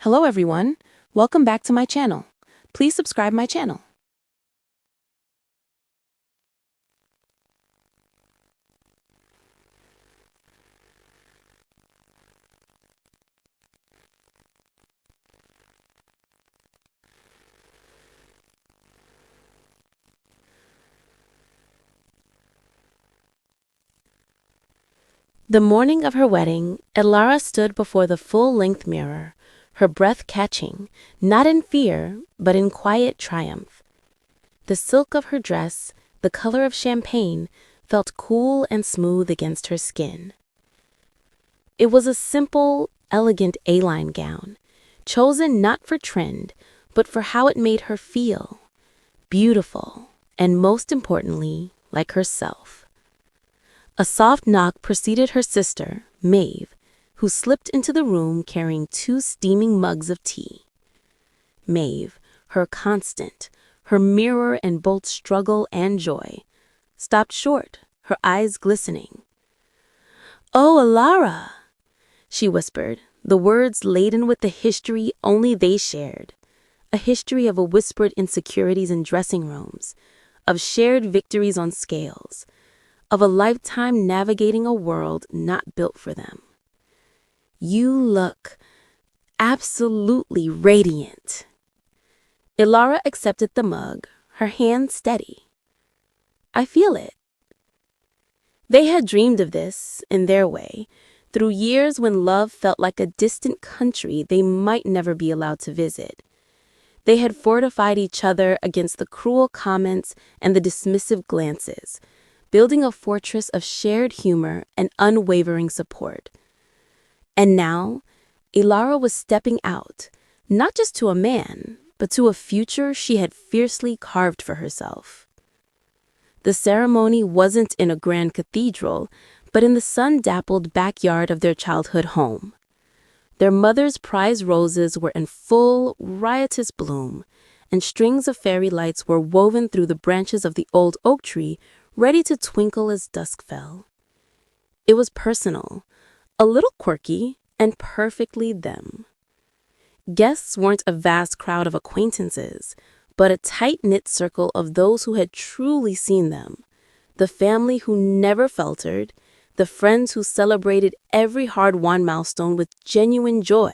Hello everyone, welcome back to my channel. Please subscribe my channel. The morning of her wedding, Elara stood before the full-length mirror, her breath catching, not in fear, but in quiet triumph. The silk of her dress, the color of champagne, felt cool and smooth against her skin. It was a simple, elegant A-line gown, chosen not for trend, but for how it made her feel. Beautiful, and most importantly, like herself. A soft knock preceded her sister, Maeve, who slipped into the room carrying 2 steaming mugs of tea. Maeve, her constant, her mirror in both struggle and joy, stopped short, her eyes glistening. "Oh, Elara," she whispered, the words laden with the history only they shared. A history of whispered insecurities in dressing rooms, of shared victories on scales, of a lifetime navigating a world not built for them. "You look absolutely radiant." Elara accepted the mug, her hand steady. "I feel it." They had dreamed of this, in their way, through years when love felt like a distant country they might never be allowed to visit. They had fortified each other against the cruel comments and the dismissive glances, building a fortress of shared humor and unwavering support. And now, Elara was stepping out, not just to a man, but to a future she had fiercely carved for herself. The ceremony wasn't in a grand cathedral, but in the sun-dappled backyard of their childhood home. Their mother's prize roses were in full, riotous bloom, and strings of fairy lights were woven through the branches of the old oak tree, ready to twinkle as dusk fell. It was personal, a little quirky, and perfectly them. Guests weren't a vast crowd of acquaintances, but a tight-knit circle of those who had truly seen them, the family who never faltered, the friends who celebrated every hard-won milestone with genuine joy.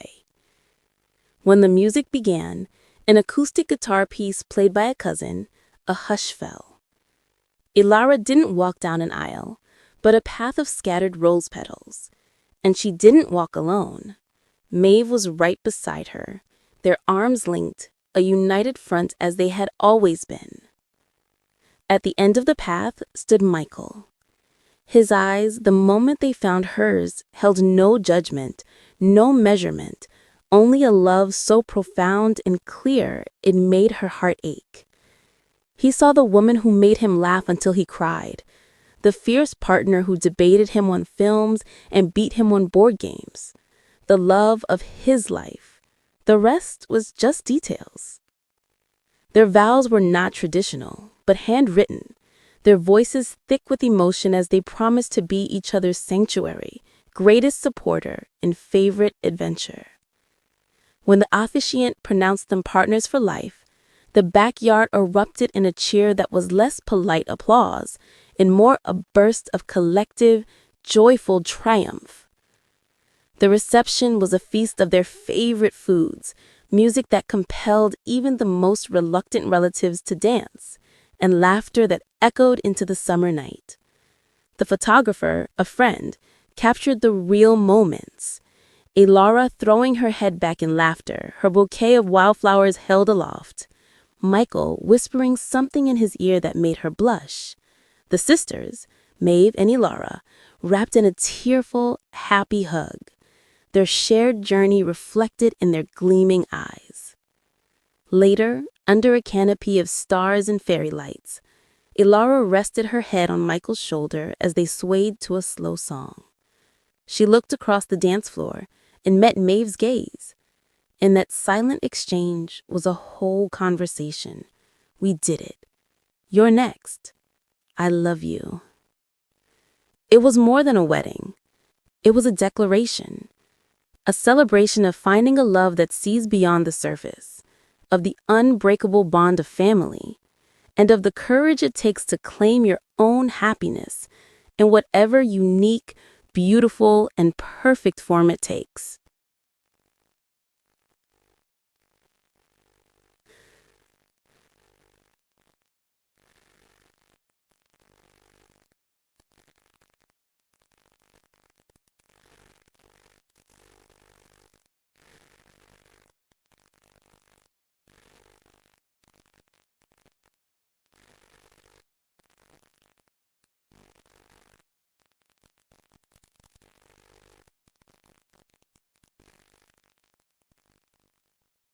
When the music began, an acoustic guitar piece played by a cousin, a hush fell. Elara didn't walk down an aisle, but a path of scattered rose petals. And she didn't walk alone. Maeve was right beside her, their arms linked, a united front as they had always been. At the end of the path stood Michael. His eyes, the moment they found hers, held no judgment, no measurement, only a love so profound and clear it made her heart ache. He saw the woman who made him laugh until he cried, the fierce partner who debated him on films and beat him on board games, the love of his life. The rest was just details. Their vows were not traditional, but handwritten, their voices thick with emotion as they promised to be each other's sanctuary, greatest supporter, and favorite adventure. When the officiant pronounced them partners for life, the backyard erupted in a cheer that was less polite applause and more a burst of collective, joyful triumph. The reception was a feast of their favorite foods, music that compelled even the most reluctant relatives to dance, and laughter that echoed into the summer night. The photographer, a friend, captured the real moments. Elara throwing her head back in laughter, her bouquet of wildflowers held aloft. Michael whispering something in his ear that made her blush. The sisters, Maeve and Elara, wrapped in a tearful, happy hug, their shared journey reflected in their gleaming eyes. Later, under a canopy of stars and fairy lights, Elara rested her head on Michael's shoulder as they swayed to a slow song. She looked across the dance floor and met Maeve's gaze. In that silent exchange was a whole conversation. "We did it. You're next. I love you." It was more than a wedding. It was a declaration. a celebration of finding a love that sees beyond the surface, of the unbreakable bond of family, and of the courage it takes to claim your own happiness in whatever unique, beautiful, and perfect form it takes.